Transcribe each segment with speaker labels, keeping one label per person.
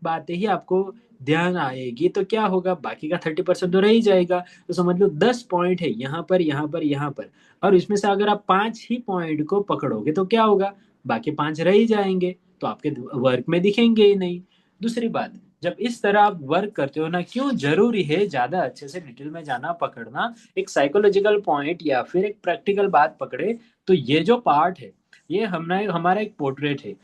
Speaker 1: बातें ही आपको ध्यान आएगी, तो क्या होगा, बाकी का 30% तो रह ही जाएगा। तो समझ लो 10 पॉइंट है यहाँ पर, यहाँ पर, यहाँ पर, और इसमें से अगर आप 5 ही पॉइंट को पकड़ोगे तो क्या होगा, बाकी 5 रह ही जाएंगे, तो आपके वर्क में दिखेंगे ही नहीं। दूसरी बात, जब इस तरह आप वर्क करते हो ना, क्यों जरूरी है ज्यादा अच्छे से डिटेल में जाना, पकड़ना, एक साइकोलॉजिकल पॉइंट या फिर एक प्रैक्टिकल बात पकड़े। तो ये जो पार्ट है, ये हमने हमारा एक पोर्ट्रेट है।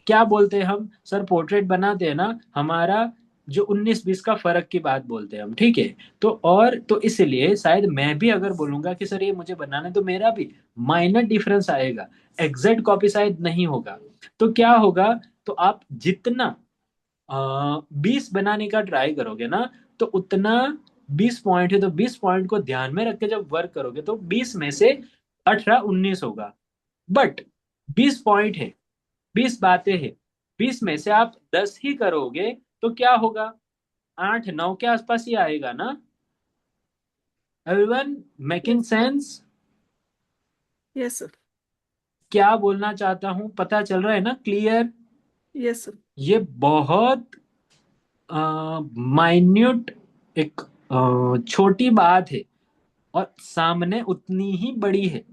Speaker 1: क्या बोलते हैं हम सर, पोर्ट्रेट बनाते हैं ना, हमारा जो 19-20 का फर्क की बात बोलते हैं हम, ठीक है। तो और तो इसलिए शायद मैं भी अगर बोलूंगा कि सर ये मुझे बनाना है, तो मेरा भी माइनर डिफरेंस आएगा, एग्जैक्ट कॉपी शायद नहीं होगा। तो क्या होगा, तो आप जितना 20 बनाने का ट्राई करोगे ना, तो उतना 20 पॉइंट है, तो 20 पॉइंट को ध्यान में रख के जब वर्क करोगे तो 20 में से 18-19 होगा। बट 20 पॉइंट है, 20 बातें हैं, 20 में से आप 10 ही करोगे, तो क्या होगा, 8-9 के आसपास ही आएगा ना। Everyone making
Speaker 2: yes.
Speaker 1: Sense?
Speaker 2: Yes sir.
Speaker 1: क्या बोलना चाहता हूँ पता चल रहा है ना, क्लियर?
Speaker 2: Yes sir.
Speaker 1: ये बहुत माइन्यूट, एक छोटी बात है, और सामने उतनी ही बड़ी है।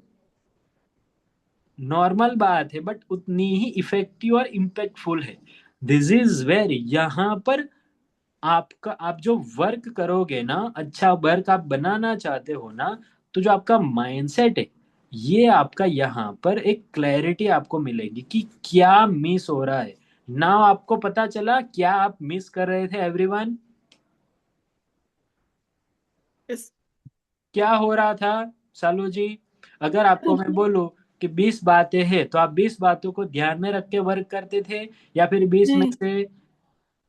Speaker 1: नॉर्मल बात है बट उतनी ही इफेक्टिव और इम्पैक्टफुल है। दिस इज वेरी, यहाँ पर आपका, आप जो वर्क करोगे ना, अच्छा वर्क आप बनाना चाहते हो ना, तो जो आपका माइंडसेट है, ये आपका यहाँ पर एक क्लैरिटी आपको मिलेगी कि क्या मिस हो रहा है। ना आपको पता चला क्या आप मिस कर रहे थे एवरीवन?
Speaker 2: यस।
Speaker 1: क्या हो रहा था सालू जी? अगर आपको मैं बोलूं कि 20 बातें हैं, तो आप 20 बातों को ध्यान में रख के वर्क करते थे, या फिर 20 में
Speaker 2: नहीं।
Speaker 1: से
Speaker 2: नहीं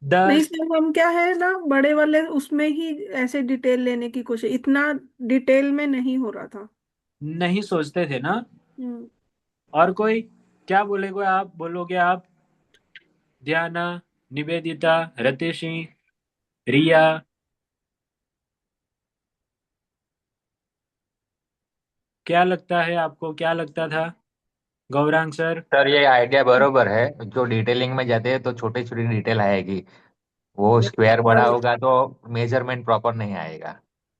Speaker 1: 10?
Speaker 2: सर, हम क्या है ना, बड़े वाले उसमें ही ऐसे डिटेल लेने की कोशिश, इतना डिटेल में नहीं हो रहा था।
Speaker 1: नहीं सोचते थे ना?
Speaker 2: हम्म।
Speaker 1: और कोई क्या बोलेगे, आप बोलोगे आप? ध्याना, निवेदिता, रतेशी, रिया, क्या लगता है आपको, क्या लगता था, गौरांग सर?
Speaker 3: सर ये आइडिया बरोबर है, जो डिटेलिंग में जाते हैं तो छोटी छोटी डिटेल आएगी, वो स्क्वायर बड़ा
Speaker 1: राइट,
Speaker 3: होगा तो मेजरमेंट प्रॉपर नहीं आएगा।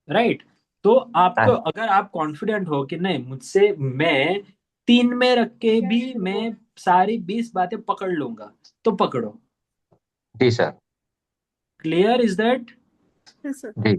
Speaker 1: राइट। तो आपको,
Speaker 3: हाँ।
Speaker 1: अगर आप कॉन्फिडेंट हो कि नहीं, मुझसे मैं 3 में रख के भी मैं सारी 20 बातें पकड़ लूंगा, तो पकड़ो।
Speaker 3: जी sir.
Speaker 1: Clear is that?
Speaker 2: Yes sir.
Speaker 3: जी।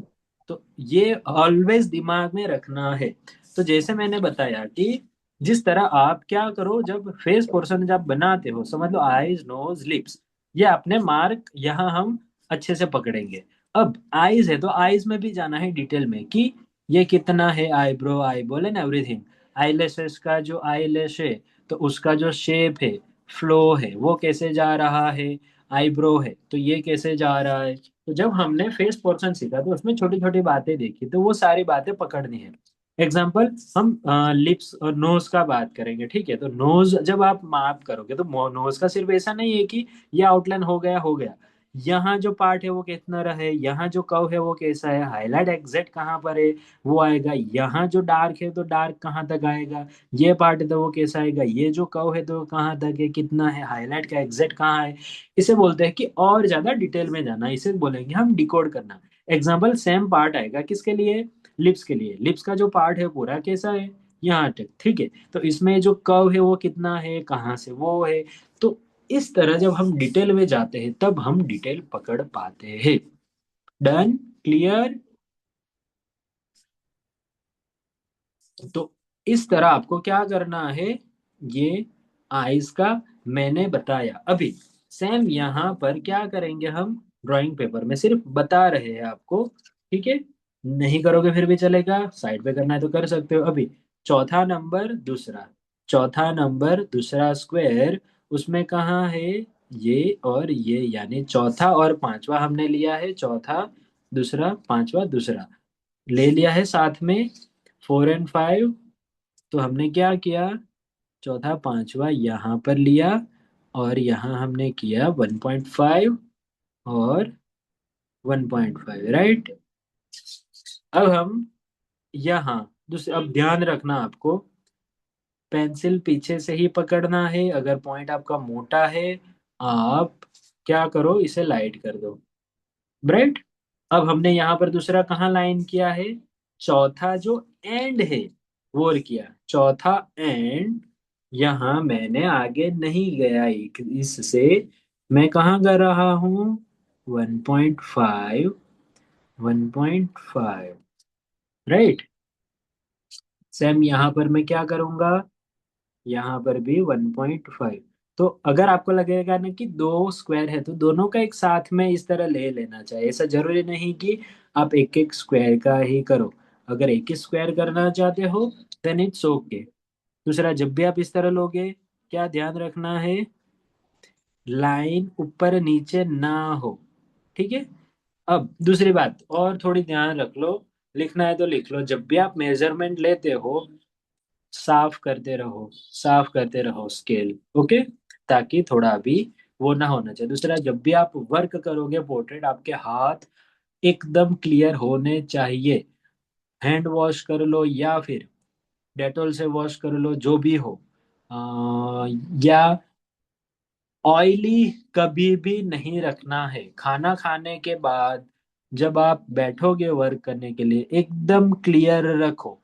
Speaker 1: तो ये ऑलवेज दिमाग में रखना है। तो जैसे मैंने बताया कि जिस तरह आप क्या करो, जब फेस पोर्शन जब बनाते हो, समझ लो आईज, नोज, लिप्स, ये अपने मार्क यहाँ हम अच्छे से पकड़ेंगे। अब आईज है तो आईज में भी जाना है डिटेल में कि ये कितना है, eyebrow, eyeball and everything. Eyelashes का जो आईलैश है, तो उसका जो शेप है, फ्लो है, वो कैसे जा रहा है। आईब्रो है तो ये कैसे जा रहा है। तो जब हमने फेस पोर्शन सीखा, तो उसमें छोटी छोटी बातें देखी, तो वो सारी बातें पकड़नी है। एग्जाम्पल, हम लिप्स और नोज का बात करेंगे, ठीक है। तो नोज जब आप माप करोगे, तो नोज का सिर्फ ऐसा नहीं है कि ये आउटलाइन हो गया हो गया, यहाँ जो पार्ट है वो कितना रहे, यहाँ जो कर्व है वो कैसा है, हाईलाइट एग्जैक्ट कहाँ पर है वो आएगा, यहाँ जो डार्क है तो डार्क कहाँ तक आएगा, ये पार्ट है तो वो कैसा आएगा, ये जो कर्व है तो कहाँ तक है, कितना है, हाईलाइट का एग्जैक्ट कहाँ है। इसे बोलते हैं कि और ज्यादा डिटेल में जाना, इसे बोलेंगे हम डिकोड करना। एग्जाम्पल, सेम पार्ट आएगा किसके लिए, लिप्स के लिए। लिप्स का जो पार्ट है पूरा कैसा है, यहाँ तक, ठीक है। तो इसमें जो कर्व है वो कितना है, कहाँ से वो है। तो इस तरह जब हम डिटेल में जाते हैं, तब हम डिटेल पकड़ पाते हैं। डन? क्लियर? तो इस तरह आपको क्या करना है, ये आइस का मैंने बताया अभी। सेम यहाँ पर क्या करेंगे हम, ड्राइंग पेपर में सिर्फ बता रहे हैं आपको, ठीक है। नहीं करोगे फिर भी चलेगा, साइड पे करना है तो कर सकते हो अभी। चौथा नंबर दूसरा, चौथा नंबर दूसरा स्क्वायर, उसमें कहाँ है, ये और ये, यानी चौथा और पांचवा हमने लिया है, चौथा दूसरा पांचवा दूसरा ले लिया है साथ में, 4 और 5। तो हमने क्या किया, चौथा पांचवा यहाँ पर लिया, और यहाँ हमने किया 1.5 और 1.5, राइट। अब हम यहाँ दूसरे, अब ध्यान रखना आपको, पेंसिल पीछे से ही पकड़ना है, अगर पॉइंट आपका मोटा है, आप क्या करो, इसे लाइट कर दो। ब्राइट। अब हमने यहाँ पर दूसरा कहाँ लाइन किया है, चौथा जो एंड है वो किया, चौथा एंड। यहाँ मैंने आगे नहीं गया, एक इससे मैं कहाँ कर रहा हूँ, 1.5, 1.5। राइट। सेम यहाँ पर मैं क्या करूंगा, यहाँ पर भी 1.5। तो अगर आपको लगेगा ना कि दो स्क्वायर है तो दोनों का एक साथ में इस तरह ले लेना चाहिए, ऐसा जरूरी नहीं कि आप एक एक स्क्वायर का ही करो। अगर एक ही स्क्वायर करना चाहते हो देन इट्स ओके। दूसरा, जब भी आप इस तरह लोगे, क्या ध्यान रखना है, लाइन ऊपर नीचे ना हो। ठीक है। अब दूसरी बात और थोड़ी ध्यान रख लो, लिखना है तो लिख लो, जब भी आप मेजरमेंट लेते हो साफ करते रहो, साफ करते रहो स्केल। ओके। ताकि थोड़ा भी वो ना होना चाहिए। दूसरा, जब भी आप वर्क करोगे पोर्ट्रेट, आपके हाथ एकदम क्लियर होने चाहिए। हैंड वॉश कर लो या फिर डेटॉल से वॉश कर लो, जो भी हो। या ऑयली कभी भी नहीं रखना है। खाना खाने के बाद जब आप बैठोगे वर्क करने के लिए, एकदम क्लियर रखो।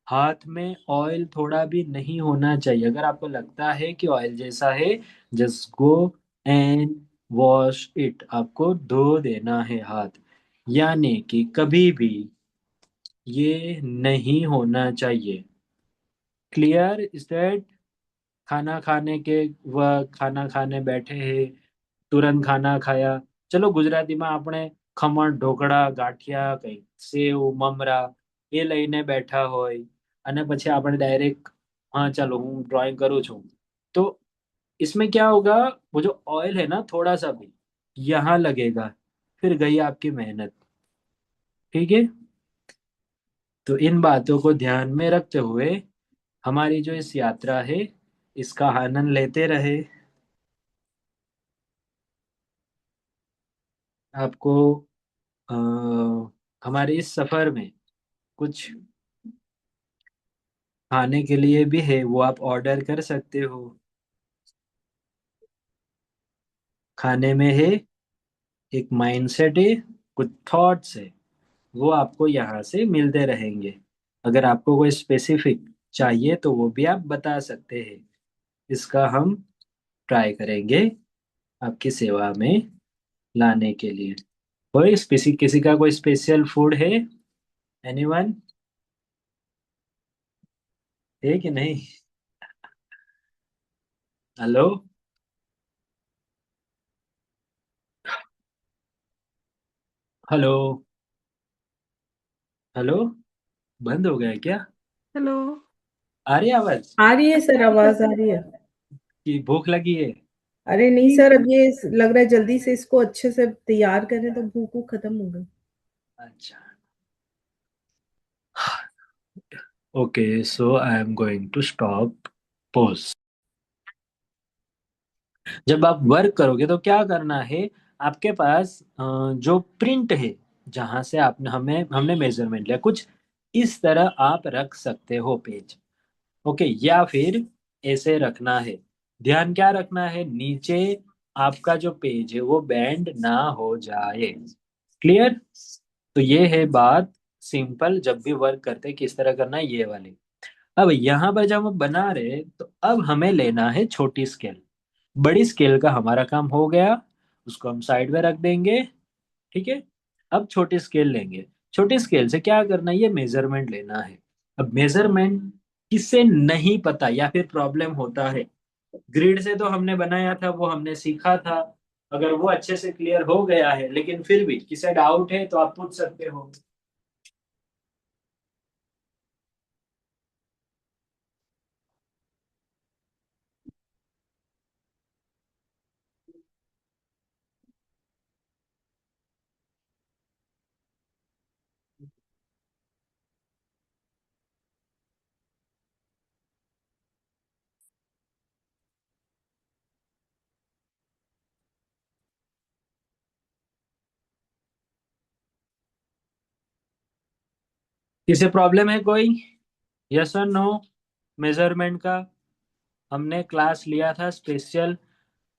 Speaker 1: हाथ में ऑयल थोड़ा भी नहीं होना चाहिए। अगर आपको लगता है कि ऑयल जैसा है, just go and wash it, आपको धो देना है हाथ। यानी कि कभी भी ये नहीं होना चाहिए। Clear is that. खाना खाने के वक्त, खाना खाने बैठे हैं, तुरंत खाना खाया, चलो ગુજરાતીમાં આપણે ખમણ ઢોકળા ગાંઠિયા કઈ સેવ મમરા એ લઈને બેઠા હોય અને પછી આપણે ડાयरेक्ट हाँ चलो हूँ ड्राइंग करूँ छूँ, तो इसमें क्या होगा, वो जो ऑयल है ना थोड़ा सा भी यहाँ लगेगा, फिर गई आपकी मेहनत। ठीक है। तो इन बातों को ध्यान में रखते हुए हमारी जो इस यात्रा है इसका आनंद लेते रहे। आपको अ, हमारे इस सफर में कुछ खाने के लिए भी है, वो आप ऑर्डर कर सकते हो। खाने में है, एक माइंडसेट है, कुछ थॉट्स है, वो आपको यहाँ से मिलते रहेंगे। अगर आपको कोई स्पेसिफिक चाहिए तो वो भी आप बता सकते हैं, इसका हम ट्राई करेंगे आपकी सेवा में लाने के लिए। कोई किसी का कोई स्पेशल फूड है, एनीवन, है कि नहीं? हेलो। हेलो। हेलो। बंद हो गया क्या?
Speaker 2: हेलो।
Speaker 1: आ रही है आवाज?
Speaker 4: आ रही है सर, आवाज आ रही है।
Speaker 1: कि भूख लगी है?
Speaker 4: अरे नहीं सर, अब ये लग रहा है जल्दी से इसको अच्छे से तैयार करें तो भूख वूख खत्म हो गई।
Speaker 1: अच्छा। Okay, so I am going to stop pause. जब आप वर्क करोगे तो क्या करना है, आपके पास जो प्रिंट है, जहां से आपने हमने मेजरमेंट लिया, कुछ इस तरह आप रख सकते हो पेज। ओके। या फिर ऐसे रखना है। ध्यान क्या रखना है, नीचे आपका जो पेज है वो बैंड ना हो जाए। क्लियर। तो ये है बात सिंपल, जब भी वर्क करते हैं किस तरह करना है ये वाली। अब यहाँ पर जब हम बना रहे हैं, तो अब हमें लेना है छोटी स्केल। बड़ी स्केल का हमारा काम हो गया, उसको हम साइड में रख देंगे। ठीक है। अब छोटी स्केल लेंगे। छोटी स्केल से क्या करना है, ये मेजरमेंट लेना है। अब मेजरमेंट किससे नहीं पता या फिर प्रॉब्लम होता है, ग्रिड से तो हमने बनाया था, वो हमने सीखा था। अगर वो अच्छे से क्लियर हो गया है लेकिन फिर भी किसी डाउट है तो आप पूछ सकते हो। किसे प्रॉब्लम है कोई, यस और नो? मेजरमेंट का हमने क्लास लिया था स्पेशल,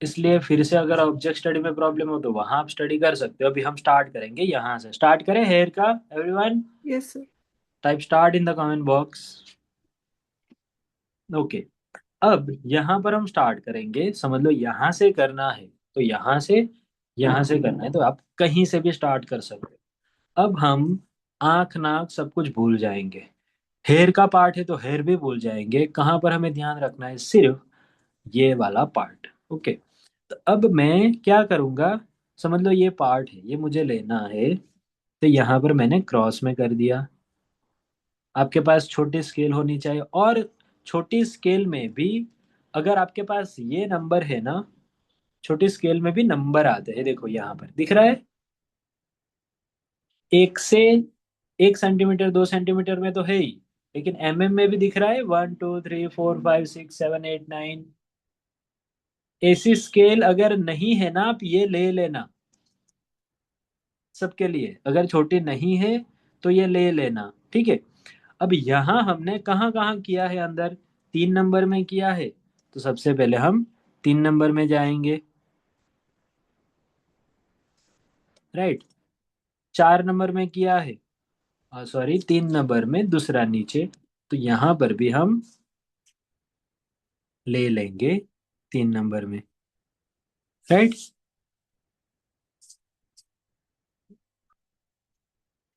Speaker 1: इसलिए फिर से अगर ऑब्जेक्ट स्टडी में प्रॉब्लम हो तो वहां आप स्टडी कर सकते हो। अभी हम स्टार्ट करेंगे यहाँ से। स्टार्ट करें हेयर का everyone?
Speaker 2: Yes sir.
Speaker 1: Type start in the comment box. Okay. अब यहाँ पर हम स्टार्ट करेंगे, समझ लो यहाँ से करना है तो यहाँ से करना है, तो आप कहीं से भी स्टार्ट कर सकते हो। अब हम आंख नाक सब कुछ भूल जाएंगे। हेयर का पार्ट है तो हेयर भी भूल जाएंगे। कहाँ पर हमें ध्यान रखना है? सिर्फ ये वाला पार्ट। ओके। तो अब मैं क्या करूँगा, समझ लो ये पार्ट है, ये मुझे लेना है, तो यहाँ पर मैंने क्रॉस में कर दिया। आपके पास छोटी स्केल होनी चाहिए, और छोटी स्केल में भी अगर आपके पास ये नंबर है ना, छोटी स्केल में भी नंबर आते हैं। देखो यहाँ पर दिख रहा है, एक से 1 सेंटीमीटर 2 सेंटीमीटर में तो है ही, लेकिन एमएम में भी दिख रहा है 1 2 3 4 5 6 7 8 9। ऐसी स्केल अगर नहीं है ना, आप ये ले लेना। सबके लिए अगर छोटी नहीं है तो ये ले लेना, ठीक है। अब यहाँ हमने कहाँ कहाँ किया है अंदर? 3 नंबर में किया है, तो सबसे पहले हम 3 नंबर में जाएंगे, राइट। 4 नंबर में किया है, सॉरी 3 नंबर में दूसरा नीचे, तो यहाँ पर भी हम ले लेंगे 3 नंबर में, राइट।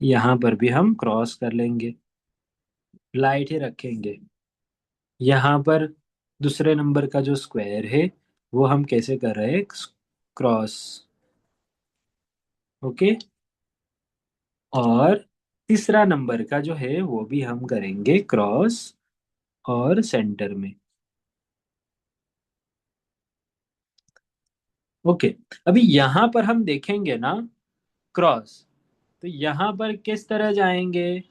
Speaker 1: यहाँ पर भी हम क्रॉस कर लेंगे, लाइट ही रखेंगे। यहाँ पर दूसरे नंबर का जो स्क्वायर है वो हम कैसे कर रहे हैं? क्रॉस। ओके। और तीसरा नंबर का जो है वो भी हम करेंगे क्रॉस और सेंटर में। ओके। अभी यहाँ पर हम देखेंगे ना क्रॉस, तो यहाँ पर किस तरह जाएंगे?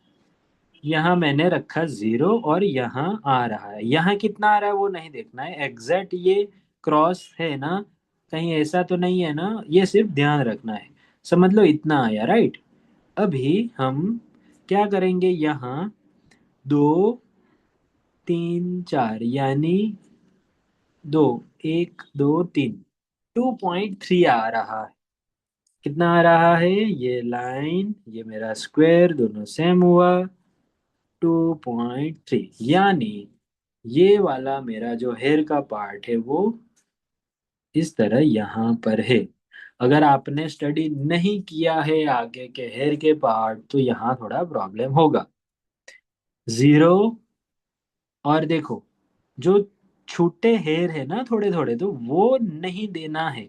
Speaker 1: यहाँ मैंने रखा 0 और यहाँ आ रहा है। यहाँ कितना आ रहा है वो नहीं देखना है, एग्जैक्ट ये क्रॉस है ना, कहीं ऐसा तो नहीं है ना, ये सिर्फ ध्यान रखना है। समझ लो इतना आया, राइट। अभी हम क्या करेंगे? यहाँ 2 3 4 यानी 2 1 2 3, 2.3 आ रहा है। कितना आ रहा है? ये लाइन ये मेरा स्क्वायर दोनों सेम हुआ, 2.3। यानी ये वाला मेरा जो हेयर का पार्ट है वो इस तरह यहाँ पर है। अगर आपने स्टडी नहीं किया है आगे के हेयर के पार्ट तो यहाँ थोड़ा प्रॉब्लम होगा। 0, और देखो जो छोटे हेयर है ना थोड़े थोड़े, तो वो नहीं देना है।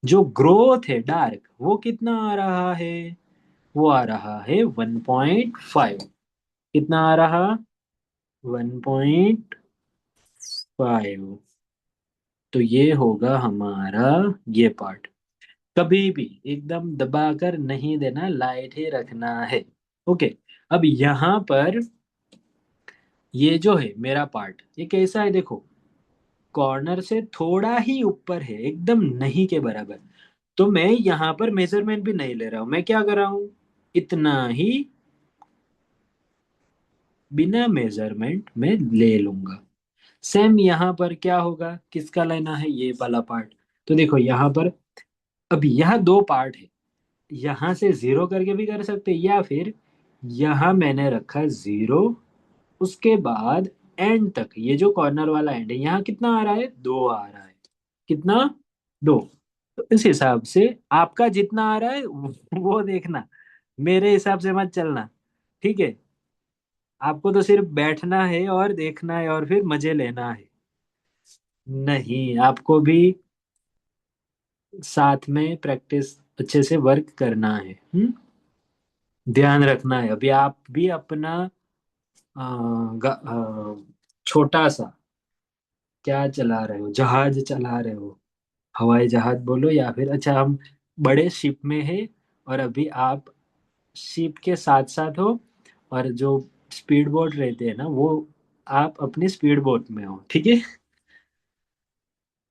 Speaker 1: जो ग्रोथ है डार्क, वो कितना आ रहा है? वो आ रहा है 1.5। कितना आ रहा? 1.5। तो ये होगा हमारा ये पार्ट। कभी भी एकदम दबाकर नहीं देना, लाइट ही रखना है। ओके। अब यहाँ पर ये जो है मेरा पार्ट, ये कैसा है? देखो कॉर्नर से थोड़ा ही ऊपर है, एकदम नहीं के बराबर। तो मैं यहाँ पर मेजरमेंट भी नहीं ले रहा हूँ। मैं क्या कर रहा हूँ? इतना ही बिना मेजरमेंट में ले लूंगा। सेम यहाँ पर क्या होगा? किसका लेना है? ये वाला पार्ट। तो देखो यहाँ पर अभी यहाँ 2 पार्ट है, यहाँ से 0 करके भी कर सकते हैं, या फिर यहाँ मैंने रखा 0, उसके बाद एंड तक ये जो कॉर्नर वाला एंड है यहाँ कितना आ रहा है? 2 आ रहा है। कितना? 2। तो इस हिसाब से आपका जितना आ रहा है वो देखना, मेरे हिसाब से मत चलना, ठीक है। आपको तो सिर्फ बैठना है और देखना है और फिर मजे लेना है। नहीं, आपको भी साथ में प्रैक्टिस अच्छे से वर्क करना है। ध्यान रखना है। अभी आप भी अपना छोटा सा क्या चला रहे हो? जहाज चला रहे हो, हवाई जहाज बोलो, या फिर अच्छा हम बड़े शिप में है, और अभी आप शिप के साथ साथ हो, और जो स्पीड बोट रहते हैं ना वो आप अपनी स्पीड बोट में हो, ठीक है।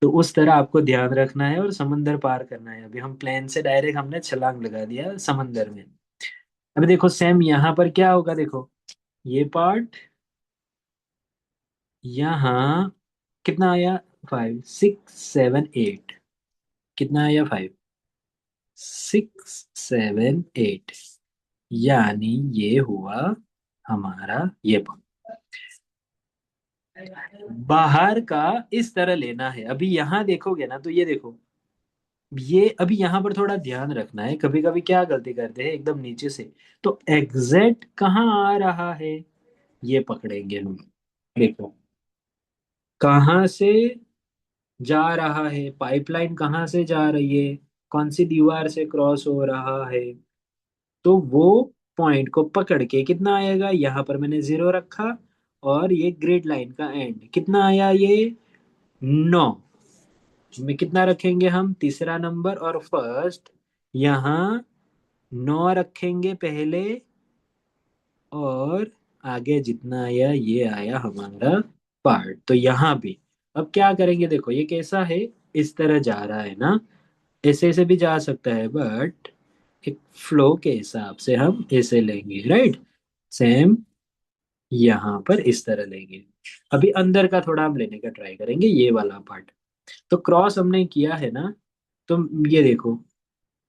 Speaker 1: तो उस तरह आपको ध्यान रखना है और समंदर पार करना है। अभी हम प्लेन से डायरेक्ट हमने छलांग लगा दिया समंदर में। अभी देखो सेम यहाँ पर क्या होगा? देखो ये पार्ट यहाँ कितना आया? 5 6 7 8। कितना आया 5, 6, 7, 8, यानी ये हुआ हमारा ये पॉइंट। बाहर का इस तरह लेना है। अभी यहाँ देखोगे ना तो ये देखो, ये अभी यहाँ पर थोड़ा ध्यान रखना है, कभी कभी क्या गलती करते हैं एकदम नीचे से, तो एग्जैक्ट कहाँ आ रहा है ये पकड़ेंगे हम। देखो कहाँ से जा रहा है, पाइपलाइन कहाँ से जा रही है, कौन सी दीवार से क्रॉस हो रहा है, तो वो पॉइंट को पकड़ के कितना आएगा, यहाँ पर मैंने 0 रखा, और ये ग्रिड लाइन का एंड कितना आया, ये 9 में कितना रखेंगे हम, तीसरा नंबर, और फर्स्ट यहाँ 9 रखेंगे पहले, और आगे जितना आया ये आया हमारा पार्ट। तो यहाँ भी अब क्या करेंगे, देखो ये कैसा है, इस तरह जा रहा है ना, ऐसे ऐसे भी जा सकता है, बट एक फ्लो के हिसाब से हम ऐसे लेंगे, राइट। सेम यहाँ पर इस तरह लेंगे। अभी अंदर का थोड़ा हम लेने का ट्राई करेंगे, ये वाला पार्ट। तो क्रॉस हमने किया है ना, तो ये देखो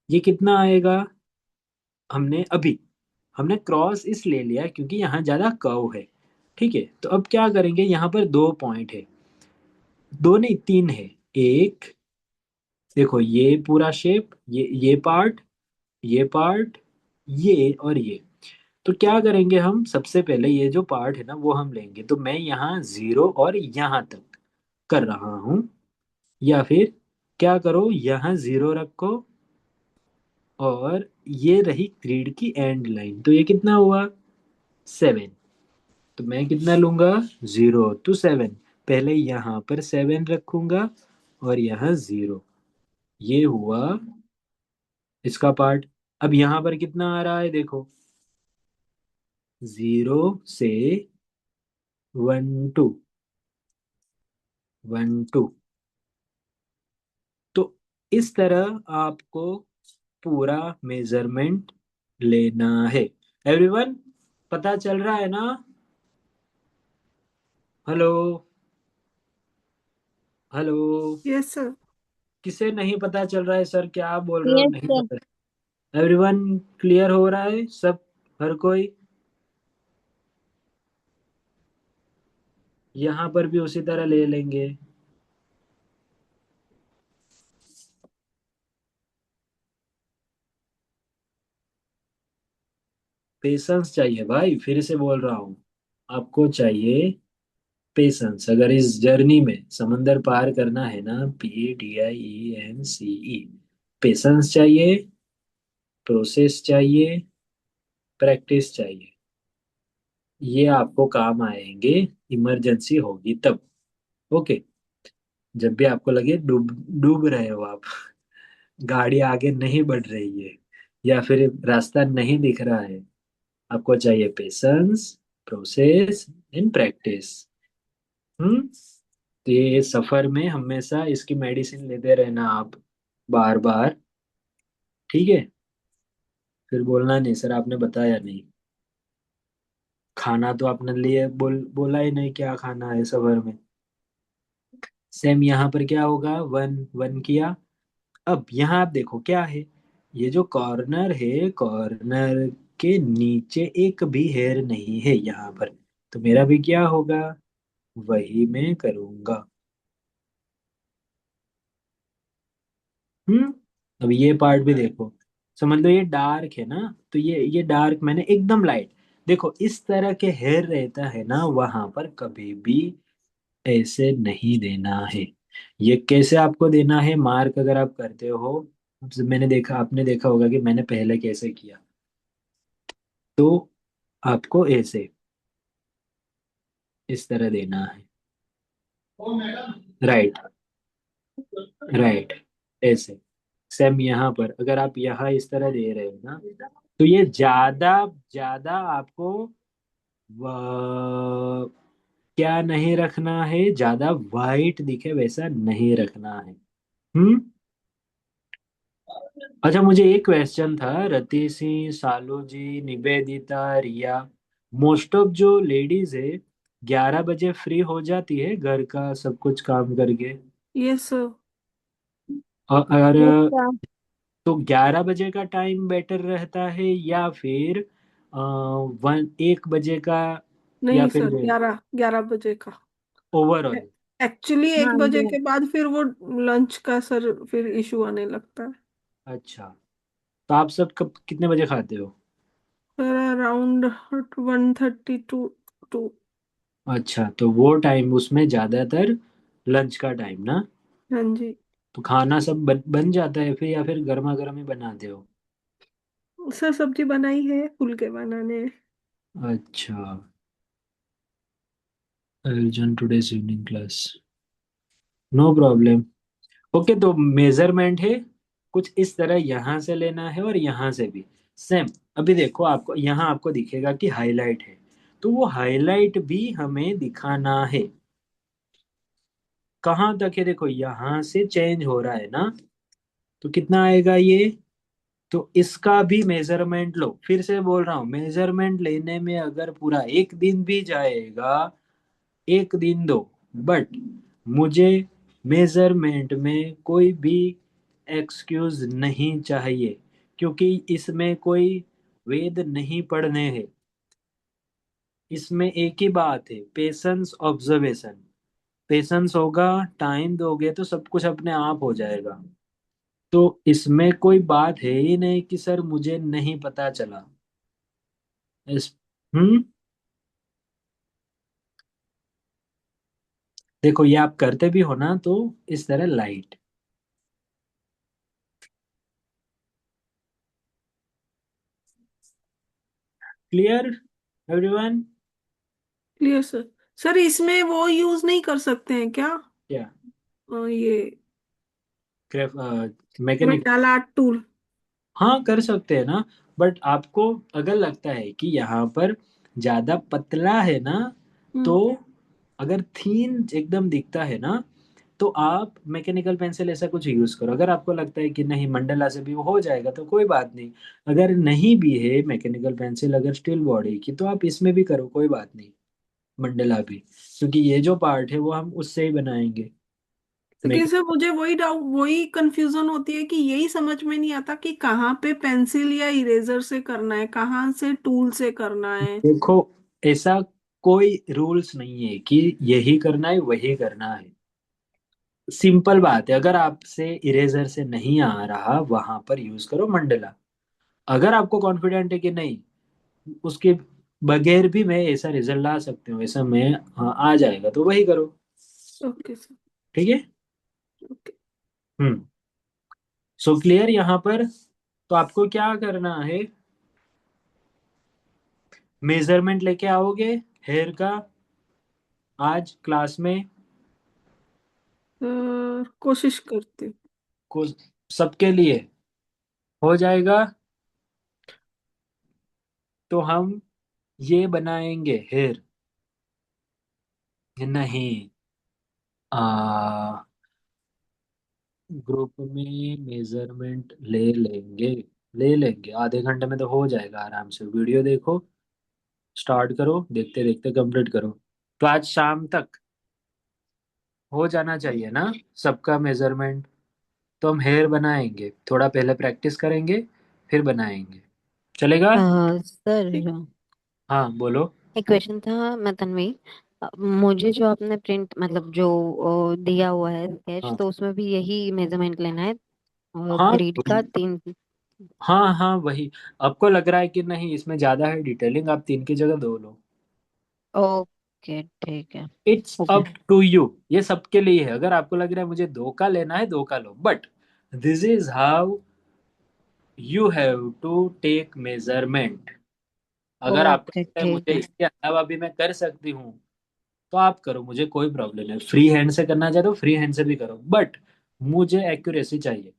Speaker 1: ये कितना आएगा, हमने क्रॉस इस ले लिया क्योंकि यहाँ ज्यादा कर्व है। ठीक है, तो अब क्या करेंगे, यहाँ पर 2 पॉइंट है, 2 नहीं 3 है। एक, देखो ये पूरा शेप, ये पार्ट, ये पार्ट, ये और ये। तो क्या करेंगे हम, सबसे पहले ये जो पार्ट है ना वो हम लेंगे। तो मैं यहाँ 0 और यहाँ तक कर रहा हूँ, या फिर क्या करो, यहाँ 0 रखो, और ये रही ग्रिड की एंड लाइन, तो ये कितना हुआ 7। तो मैं कितना लूंगा, 0 to 7, पहले यहाँ पर 7 रखूंगा और यहाँ 0, ये हुआ इसका पार्ट। अब यहाँ पर कितना आ रहा है देखो, 0 से 1 2, 1 2। तो इस तरह आपको पूरा मेजरमेंट लेना है। एवरीवन, पता चल रहा है ना? Hello, hello.
Speaker 2: Yes sir.
Speaker 1: किसे नहीं पता चल रहा है सर, क्या बोल रहे हो,
Speaker 5: यस
Speaker 1: नहीं
Speaker 5: सर।
Speaker 1: पता? एवरीवन क्लियर हो रहा है सब, हर कोई? यहाँ पर भी उसी तरह ले लेंगे। पेशेंस चाहिए भाई, फिर से बोल रहा हूँ, आपको चाहिए पेशेंस। अगर इस जर्नी में समंदर पार करना है ना, PATIENCE, पेशेंस चाहिए, प्रोसेस चाहिए, प्रैक्टिस चाहिए। ये आपको काम आएंगे, इमरजेंसी होगी तब। ओके, जब भी आपको लगे डूब डूब रहे हो आप, गाड़ी आगे नहीं बढ़ रही है, या फिर रास्ता नहीं दिख रहा है, आपको चाहिए पेशेंस, प्रोसेस एंड प्रैक्टिस। तो ये सफर में हमेशा इसकी मेडिसिन लेते रहना आप, बार बार। ठीक है, फिर बोलना नहीं सर आपने बताया नहीं। खाना तो आपने लिए बोला ही नहीं क्या खाना है सफर में। सेम यहाँ पर क्या होगा, 1 1 किया। अब यहाँ आप देखो क्या है, ये जो कॉर्नर है, कॉर्नर के नीचे एक भी हेयर नहीं है यहाँ पर, तो मेरा भी क्या होगा, वही मैं करूंगा। हम्म। अब ये पार्ट भी देखो, समझ लो ये डार्क है ना, तो ये डार्क मैंने एकदम लाइट। देखो इस तरह के हेयर रहता है ना, वहां पर कभी भी ऐसे नहीं देना है। ये कैसे आपको देना है मार्क, अगर आप करते हो, मैंने देखा, आपने देखा होगा कि मैंने पहले कैसे किया। तो आपको ऐसे इस तरह देना है, राइट, राइट, ऐसे। सेम यहाँ पर अगर आप यहाँ इस तरह दे रहे हो ना, तो ये ज्यादा ज्यादा आपको क्या नहीं रखना है, ज्यादा वाइट दिखे वैसा नहीं रखना है। हम्म। अच्छा, मुझे एक क्वेश्चन था, रति सिंह, सालू जी, निवेदिता, रिया, मोस्ट ऑफ जो लेडीज है 11 बजे फ्री हो जाती है घर का सब कुछ काम करके?
Speaker 2: Yes sir.
Speaker 1: और
Speaker 2: अच्छा।
Speaker 1: तो 11 बजे का टाइम बेटर रहता है या फिर 1 बजे का, या
Speaker 2: नहीं
Speaker 1: फिर
Speaker 2: सर, 11 11 बजे का।
Speaker 1: ओवरऑल?
Speaker 2: एक्चुअली एक
Speaker 4: हाँ
Speaker 2: बजे
Speaker 4: ये
Speaker 2: के बाद फिर वो लंच का सर फिर इशू आने लगता है।
Speaker 1: अच्छा, तो आप सब कब कितने बजे खाते हो?
Speaker 2: Sir around 1:32 two.
Speaker 1: अच्छा, तो वो टाइम उसमें ज्यादातर लंच का टाइम ना?
Speaker 2: हाँ जी।
Speaker 1: तो खाना सब बन जाता है फिर, या फिर गर्मा गर्म ही बनाते हो?
Speaker 2: सर सब्जी बनाई है, फुलके बनाने हैं।
Speaker 1: अच्छा, Arjun today's evening class, no problem. Okay, तो मेजरमेंट है कुछ इस तरह, यहाँ से लेना है और यहाँ से भी सेम। अभी देखो, आपको यहाँ आपको दिखेगा कि हाईलाइट है, तो वो हाईलाइट भी हमें दिखाना है। कहाँ तक है? देखो यहाँ से चेंज हो रहा है ना, तो कितना आएगा ये? तो इसका भी मेजरमेंट लो। फिर से बोल रहा हूँ, मेजरमेंट लेने में अगर पूरा एक दिन भी जाएगा, एक दिन दो, बट मुझे मेजरमेंट में कोई भी एक्सक्यूज नहीं चाहिए, क्योंकि इसमें कोई वेद नहीं पढ़ने हैं। इसमें एक ही बात है, पेशेंस ऑब्जर्वेशन। पेशेंस होगा, टाइम दोगे तो सब कुछ अपने आप हो जाएगा। तो इसमें कोई बात है ही नहीं कि सर मुझे नहीं पता चला। इस हम्म देखो, ये आप करते भी हो ना, तो इस तरह light. Clear everyone?
Speaker 2: Clear sir. Sir इसमें वो यूज नहीं कर सकते हैं क्या?
Speaker 1: क्या?
Speaker 2: ये
Speaker 1: मैकेनिक?
Speaker 2: मेटाला टूल।
Speaker 1: हाँ, कर सकते हैं ना, बट आपको अगर लगता है कि यहाँ पर ज्यादा पतला है ना, तो
Speaker 2: हम्म।
Speaker 1: अगर थीन एकदम दिखता है ना, तो आप मैकेनिकल पेंसिल ऐसा कुछ यूज करो। अगर आपको लगता है कि नहीं मंडला से भी वो हो जाएगा, तो कोई बात नहीं। अगर नहीं भी है मैकेनिकल पेंसिल, अगर स्टील बॉडी की, तो आप इसमें भी करो, कोई बात नहीं, मंडला भी, क्योंकि ये जो पार्ट है वो हम उससे ही बनाएंगे।
Speaker 2: लेकिन सर मुझे वही डाउट, वही कंफ्यूजन होती है कि यही समझ में नहीं आता कि कहाँ पे पेंसिल या इरेजर से करना है, कहाँ से टूल से करना है।
Speaker 1: देखो, ऐसा कोई रूल्स नहीं है कि यही करना है वही करना है। सिंपल बात है, अगर आपसे इरेजर से नहीं आ रहा, वहां पर यूज करो मंडला। अगर आपको कॉन्फिडेंट है कि नहीं, उसके बगैर भी मैं ऐसा रिजल्ट ला सकती हूँ, ऐसा मैं, हाँ, आ जाएगा, तो वही करो।
Speaker 2: Okay sir.
Speaker 1: ठीक है।
Speaker 2: ओके।
Speaker 1: हम्म सो क्लियर यहाँ पर? तो आपको क्या करना है, मेजरमेंट लेके आओगे हेयर का आज क्लास में?
Speaker 2: कोशिश करती हूँ।
Speaker 1: को सबके लिए हो जाएगा? तो हम ये बनाएंगे हेयर, नहीं, आ ग्रुप में मेजरमेंट ले लेंगे आधे घंटे में तो हो जाएगा आराम से। वीडियो देखो, स्टार्ट करो, देखते देखते कंप्लीट करो। तो आज शाम तक हो जाना चाहिए ना सबका मेजरमेंट। तो हम हेयर बनाएंगे, थोड़ा पहले प्रैक्टिस करेंगे, फिर बनाएंगे, चलेगा?
Speaker 5: सर
Speaker 1: हाँ, बोलो।
Speaker 5: एक क्वेश्चन था, मैं तन्वी। मुझे जो आपने प्रिंट मतलब जो दिया हुआ है स्केच,
Speaker 1: हाँ
Speaker 5: तो उसमें भी यही मेजरमेंट लेना है और
Speaker 1: हाँ
Speaker 5: ग्रिड का 3।
Speaker 1: हाँ हाँ, वही। आपको लग रहा है कि नहीं इसमें ज्यादा है डिटेलिंग, आप 3 की जगह 2 लो।
Speaker 5: ओके ठीक है।
Speaker 1: It's
Speaker 5: okay.
Speaker 1: Up to you, ये सबके लिए है। अगर आपको लग रहा है मुझे 2 का लेना है, 2 का लो, but this is how you have to take measurement. अगर आपको
Speaker 5: ओके
Speaker 1: लगता है
Speaker 5: ठीक
Speaker 1: मुझे
Speaker 5: है।
Speaker 1: इसके अलावा भी मैं कर सकती हूँ, तो आप करो, मुझे कोई प्रॉब्लम है। फ्री हैंड से करना चाहते हो फ्री हैंड से भी करो, बट मुझे एक्यूरेसी चाहिए।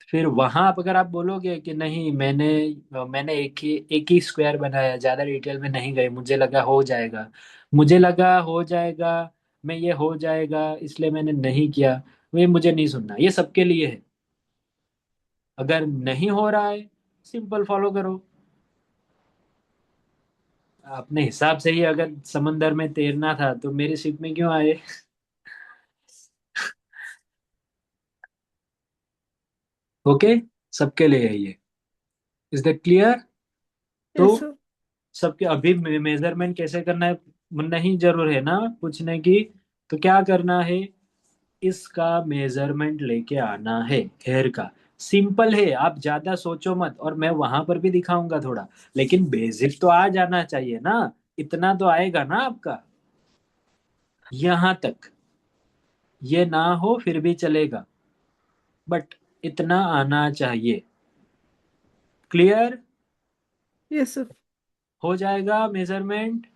Speaker 1: फिर वहां आप, अगर आप बोलोगे कि नहीं, मैंने एक ही स्क्वायर बनाया, ज्यादा डिटेल में नहीं गए, मुझे लगा हो जाएगा, मैं ये हो जाएगा इसलिए मैंने नहीं किया, वे मुझे नहीं सुनना। ये सबके लिए है। अगर नहीं हो रहा है, सिंपल फॉलो करो अपने हिसाब से ही। अगर समंदर में तैरना था तो मेरी शिप में क्यों आए? ओके, सबके लिए है ये। Is that clear? तो
Speaker 2: यस सर।
Speaker 1: सबके अभी मेजरमेंट कैसे करना है नहीं जरूर है ना पूछने की। तो क्या करना है, इसका मेजरमेंट लेके आना है हेयर का। सिंपल है, आप ज्यादा सोचो मत, और मैं वहां पर भी दिखाऊंगा थोड़ा। लेकिन बेसिक तो आ जाना चाहिए ना, इतना तो आएगा ना आपका। यहाँ तक ये ना हो फिर भी चलेगा, बट इतना आना चाहिए। क्लियर?
Speaker 2: Yes sir.
Speaker 1: हो जाएगा मेजरमेंट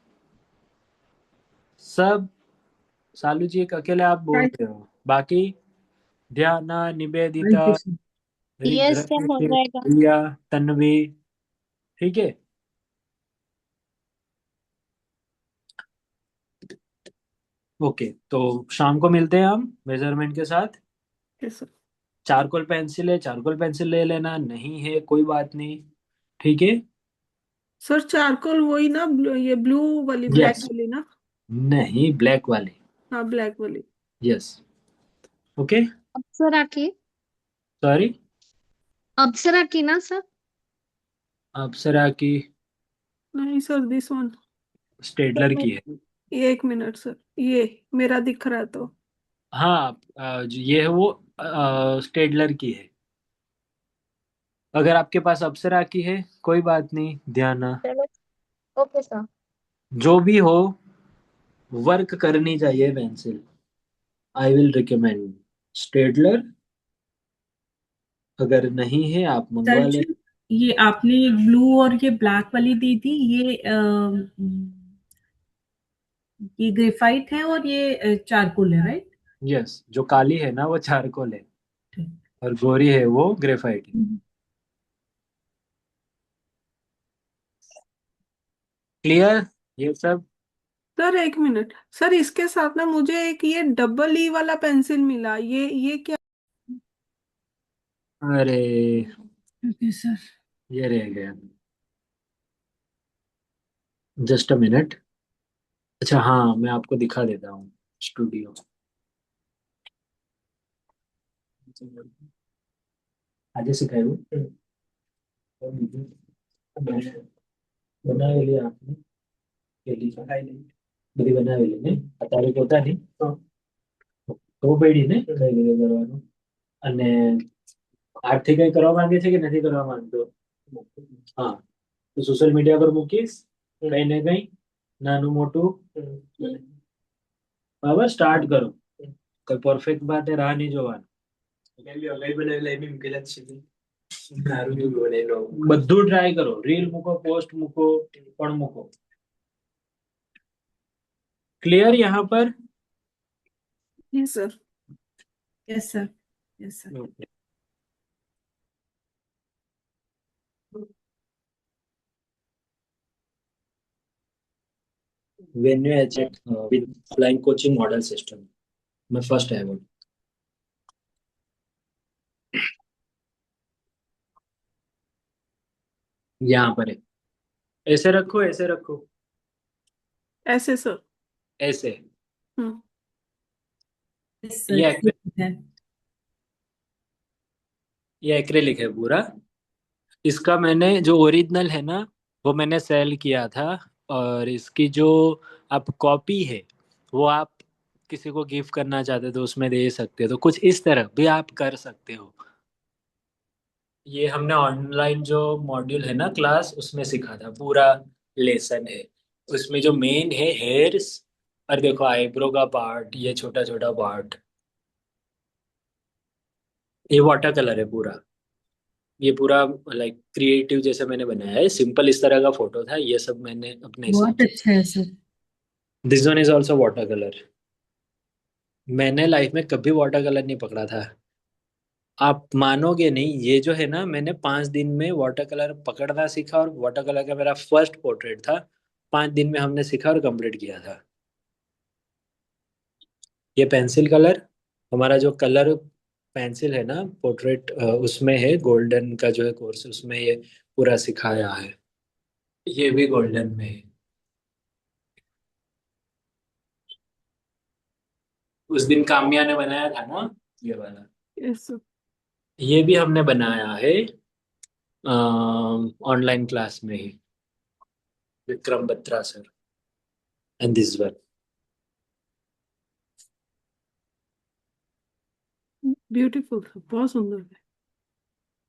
Speaker 1: सब। सालू जी एक अकेले आप बोल
Speaker 4: थैंक
Speaker 1: रहे हो, बाकी ध्याना,
Speaker 4: thank
Speaker 1: Nivedita,
Speaker 4: you sir.
Speaker 5: Yes sir, हो जाएगा।
Speaker 1: रिया, तन्वी, ठीक है। ओके, तो शाम को मिलते हैं हम मेजरमेंट के साथ।
Speaker 2: Yes sir.
Speaker 1: चारकोल पेंसिल है, चारकोल पेंसिल ले लेना, नहीं है कोई बात नहीं, ठीक है।
Speaker 2: सर चारकोल वही ना, ये ब्लू वाली, ब्लैक
Speaker 1: यस,
Speaker 2: वाली ना?
Speaker 1: नहीं ब्लैक वाले।
Speaker 2: हाँ ब्लैक वाली।
Speaker 1: Yes, okay.
Speaker 5: अप्सरा की।
Speaker 1: सॉरी,
Speaker 5: अप्सरा की ना सर?
Speaker 1: अप्सरा की?
Speaker 2: नहीं सर, दिस वन।
Speaker 1: स्टेडलर की है।
Speaker 2: ये एक मिनट सर, ये मेरा दिख रहा है तो।
Speaker 1: हाँ, ये है वो, स्टेडलर की है। अगर आपके पास अप्सरा की है कोई बात नहीं, ध्यान।
Speaker 5: चलो, ओके सर।
Speaker 1: जो भी हो, वर्क करनी चाहिए pencil. I will recommend Staedtler. अगर नहीं है आप मंगवा ले।
Speaker 4: दर्शन, ये आपने ये ब्लू और ये ब्लैक वाली दी थी, ये ग्रेफाइट है और ये चारकोल है, राइट?
Speaker 1: यस, जो काली है ना वो चारकोल है, और गोरी है वो ग्रेफाइट है। क्लियर ये सब?
Speaker 2: सर एक मिनट सर, इसके साथ ना मुझे एक ये डबल ई वाला पेंसिल मिला, ये क्या?
Speaker 1: अरे,
Speaker 4: ओके सर।
Speaker 1: ये रह गया। Just a minute. अच्छा हाँ, मैं आपको दिखा देता हूँ स्टूडियो। આજે શીખાયું બનાવેલી આપણે પેલી બધી બનાવેલી ને અત્યારે પોતાની તો પડી ને કઈ રીતે કરવાનું, અને આર્ટથી કઈ કરવા માંગે છે કે નથી કરવા માંગતો? હા, તો સોશિયલ મીડિયા પર મૂકીશ કઈ ને કઈ નાનું મોટું, બરાબર સ્ટાર્ટ કરો. કોઈ પરફેક્ટ માટે રાહ નહીં જોવાની. બધું ટ્રાય કરો, રીલ મૂકો, પોસ્ટ મૂકો, પણ મૂકો. क्लियर यहाँ पर?
Speaker 2: ये sir.
Speaker 4: Yes sir. Yes sir.
Speaker 1: when you check with flying coaching model system, मैं फर्स्ट है वो। यहाँ पर है, ऐसे रखो, ऐसे रखो,
Speaker 2: ऐसे सर।
Speaker 1: ऐसे।
Speaker 2: हम्म।
Speaker 4: यस
Speaker 1: ये
Speaker 4: सर,
Speaker 1: acry-
Speaker 4: ठीक है।
Speaker 1: ये एक्रेलिक है पूरा। इसका मैंने जो ओरिजिनल है ना वो मैंने सेल किया था, और इसकी जो आप कॉपी है वो आप किसी को गिफ्ट करना चाहते हो तो उसमें दे सकते हो, तो कुछ इस तरह भी आप कर सकते हो। ये हमने ऑनलाइन जो मॉड्यूल है ना क्लास, उसमें सीखा था, पूरा लेसन है। उसमें जो मेन है हेयर्स, और देखो आईब्रो का पार्ट, ये छोटा छोटा पार्ट, ये वाटर कलर है पूरा। ये पूरा लाइक क्रिएटिव जैसे मैंने बनाया है, सिंपल इस तरह का फोटो था, ये सब मैंने अपने हिसाब
Speaker 4: बहुत
Speaker 1: से।
Speaker 4: अच्छा है sir.
Speaker 1: This one is also water colour. मैंने लाइफ में कभी वाटर कलर नहीं पकड़ा था, आप मानोगे नहीं। ये जो है ना, मैंने 5 दिन में वाटर कलर पकड़ना सीखा, और वाटर कलर का मेरा फर्स्ट पोर्ट्रेट था। 5 दिन में हमने सीखा और कंप्लीट किया था। ये पेंसिल कलर, हमारा जो कलर पेंसिल है ना पोर्ट्रेट, उसमें है गोल्डन का जो है कोर्स, उसमें ये पूरा सिखाया है। ये भी गोल्डन में है। उस दिन काम्या ने बनाया था ना ये वाला।
Speaker 2: Yes sir.
Speaker 1: ये भी हमने बनाया है ऑनलाइन क्लास में ही, Vikram Batra sir and this one.
Speaker 2: Beautiful था, बहुत सुंदर है।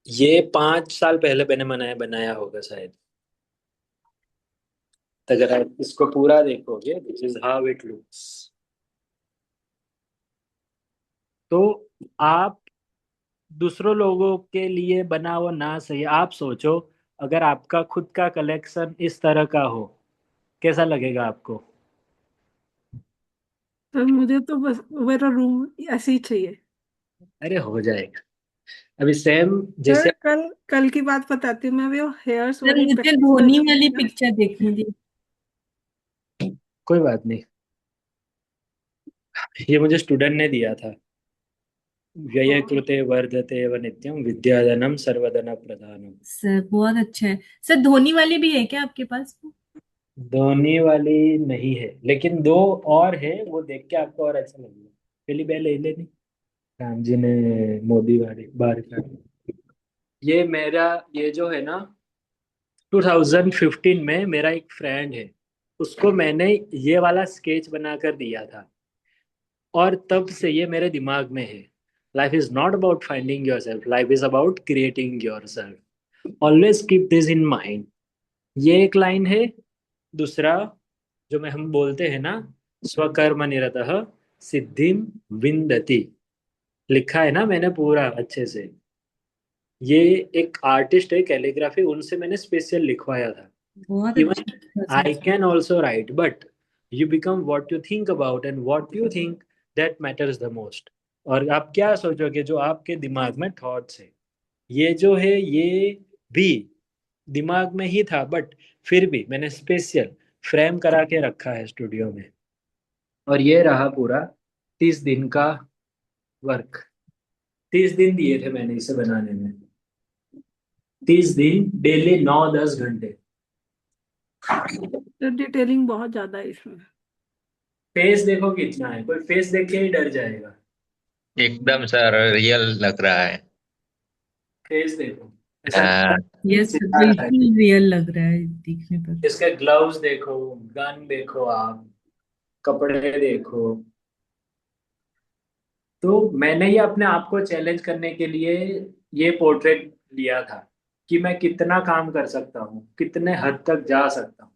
Speaker 1: ये 5 साल पहले मैंने बनाया बनाया होगा शायद। तो अगर आप इसको पूरा देखोगे, this is how it looks. तो आप दूसरों लोगों के लिए बना वो ना सही, आप सोचो अगर आपका खुद का कलेक्शन इस तरह का हो, कैसा लगेगा आपको?
Speaker 2: तो मुझे तो बस मेरा रूम ऐसे ही चाहिए।
Speaker 1: अरे हो जाएगा। अभी सेम
Speaker 2: सर
Speaker 1: जैसे।
Speaker 2: कल कल की बात बताती हूँ मैं, वो हेयर्स
Speaker 6: सर
Speaker 2: वाली
Speaker 6: मुझे
Speaker 2: प्रैक्टिस कर
Speaker 6: धोनी
Speaker 2: रही
Speaker 6: वाली
Speaker 2: थी ना।
Speaker 6: पिक्चर देखनी थी।
Speaker 1: कोई बात नहीं, ये मुझे स्टूडेंट ने दिया था। व्यय
Speaker 2: हाँ,
Speaker 1: कृते वर्धते व नित्यम विद्याधनम सर्वधन प्रधानम।
Speaker 6: सर बहुत अच्छा है। सर धोनी वाली भी है क्या आपके पास?
Speaker 1: धोनी वाली नहीं है, लेकिन दो और है, वो देख के आपको और अच्छा लगेगा। पहली बैल ले लेनी, राम जी ने मोदी वाली बार का। ये मेरा, ये जो है ना, 2015 में मेरा एक फ्रेंड है, उसको मैंने ये वाला स्केच बनाकर दिया था, और तब से ये मेरे दिमाग में है। Life is not about finding your self, life is about creating your self. Always keep this in mind. ये एक लाइन है। दूसरा, जो मैं हम बोलते हैं ना, स्वकर्म निरतः सिद्धिम विंदति, लिखा है ना मैंने पूरा अच्छे से। ये एक आर्टिस्ट है कैलीग्राफी, उनसे मैंने स्पेशल लिखवाया था।
Speaker 6: बहुत
Speaker 1: इवन
Speaker 6: अच्छा था
Speaker 1: I
Speaker 6: sir.
Speaker 1: can also write, but you become what you think about, and what you think, that matters the most। और आप क्या सोचोगे, जो आपके दिमाग में थॉट्स है, ये जो है ये भी दिमाग में ही था, बट फिर भी मैंने स्पेशल फ्रेम करा के रखा है स्टूडियो में। और ये रहा पूरा 30 दिन का वर्क। 30 दिन दिए थे मैंने इसे बनाने में। 30 दिन, डेली 9-10 घंटे।
Speaker 2: तो डिटेलिंग बहुत ज्यादा है इसमें।
Speaker 1: फेस देखो कितना है, कोई फेस देख के ही डर जाएगा।
Speaker 3: एकदम सर रियल लग रहा है।
Speaker 1: फेस देखो, ऐसा लगता
Speaker 3: हाँ।
Speaker 1: है
Speaker 6: यस सर,
Speaker 1: सितारा है।
Speaker 6: बिल्कुल रियल लग रहा है दिखने पर।
Speaker 1: इसके ग्लव्स देखो, गन देखो आप, कपड़े देखो। तो मैंने ये अपने आप को चैलेंज करने के लिए ये पोर्ट्रेट लिया था, कि मैं कितना काम कर सकता हूँ, कितने हद तक जा सकता हूँ।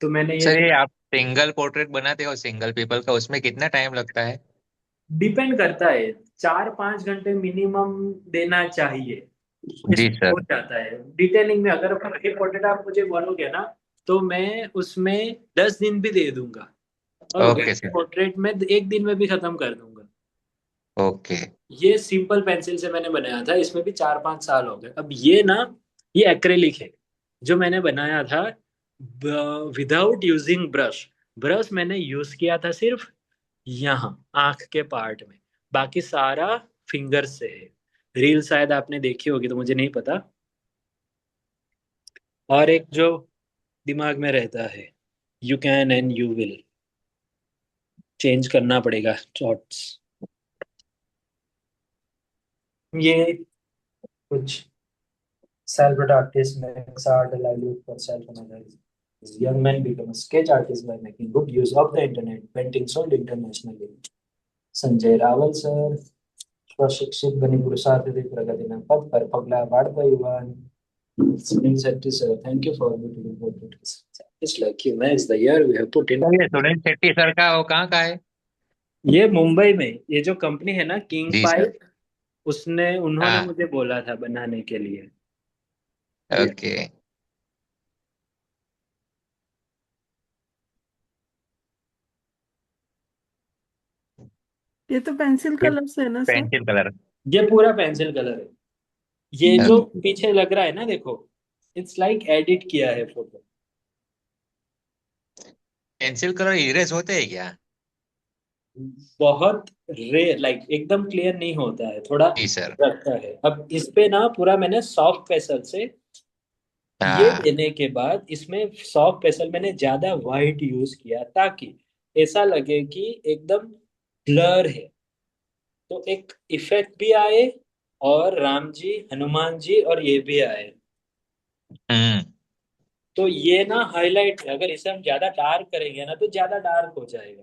Speaker 1: तो मैंने ये,
Speaker 3: सर ये आप सिंगल पोर्ट्रेट बनाते हो सिंगल पीपल का, उसमें कितना टाइम लगता है?
Speaker 1: डिपेंड करता है, 4-5 घंटे मिनिमम देना चाहिए,
Speaker 3: जी
Speaker 1: इसमें हो
Speaker 3: सर।
Speaker 1: जाता है। डिटेलिंग में अगर ये पोर्ट्रेट आप मुझे बोलोगे ना, तो मैं उसमें 10 दिन भी दे दूंगा, और
Speaker 3: ओके
Speaker 1: वही
Speaker 3: सर।
Speaker 1: पोर्ट्रेट में 1 दिन में भी खत्म कर दूंगा।
Speaker 3: ओके।
Speaker 1: ये सिंपल पेंसिल से मैंने बनाया था, इसमें भी 4-5 साल हो गए। अब ये ना, ये एक्रेलिक है जो मैंने बनाया था विदाउट यूजिंग ब्रश। ब्रश मैंने यूज किया था सिर्फ यहाँ आंख के पार्ट में, बाकी सारा फिंगर से है। रील शायद आपने देखी होगी, तो मुझे नहीं पता। और एक जो दिमाग में रहता है, you can and you will, change करना पड़ेगा थॉट्स। ये कुछ self artist makes art a livelihood for self-analysis. Young men become a sketch artist by making good use of the internet. Painting sold internationally. Sanjay Rawal sir, स्वशिक्षित बनी पुरुषार्थी प्रगतिना पद पर पगला बाढ़ता युवान। Sunil Shetty sir, thank you for beautiful portrait. Just like you match the year we have put in।
Speaker 3: Sir ये Sunil Shetty sir का वो कहाँ का है?
Speaker 1: ये मुंबई में, ये जो कंपनी है ना किंग
Speaker 3: जी सर।
Speaker 1: पाइप, उसने उन्होंने
Speaker 3: हाँ।
Speaker 1: मुझे बोला था बनाने के लिए। ये
Speaker 3: ओके।
Speaker 2: ये तो पेंसिल
Speaker 3: ये
Speaker 2: कलर से है ना सर?
Speaker 3: Pencil colour.
Speaker 1: ये पूरा पेंसिल कलर है। ये जो
Speaker 2: हम्म,
Speaker 1: पीछे लग रहा है ना, देखो, इट्स लाइक एडिट किया है फोटो।
Speaker 3: पेंसिल कलर इरेज होते हैं क्या?
Speaker 1: बहुत रेयर, लाइक एकदम क्लियर नहीं होता है, थोड़ा
Speaker 3: जी सर।
Speaker 1: रखता है। अब इस पे ना पूरा मैंने सॉफ्ट पेंसिल से, ये
Speaker 3: हाँ।
Speaker 1: देने के बाद इसमें सॉफ्ट पेंसिल मैंने ज्यादा वाइट यूज किया, ताकि ऐसा लगे कि एकदम ब्लर है, तो एक इफेक्ट भी आए, और राम जी, हनुमान जी और ये भी आए।
Speaker 3: हम्म।
Speaker 1: तो ये ना हाईलाइट है, अगर इसे हम ज्यादा डार्क करेंगे ना तो ज्यादा डार्क हो जाएगा।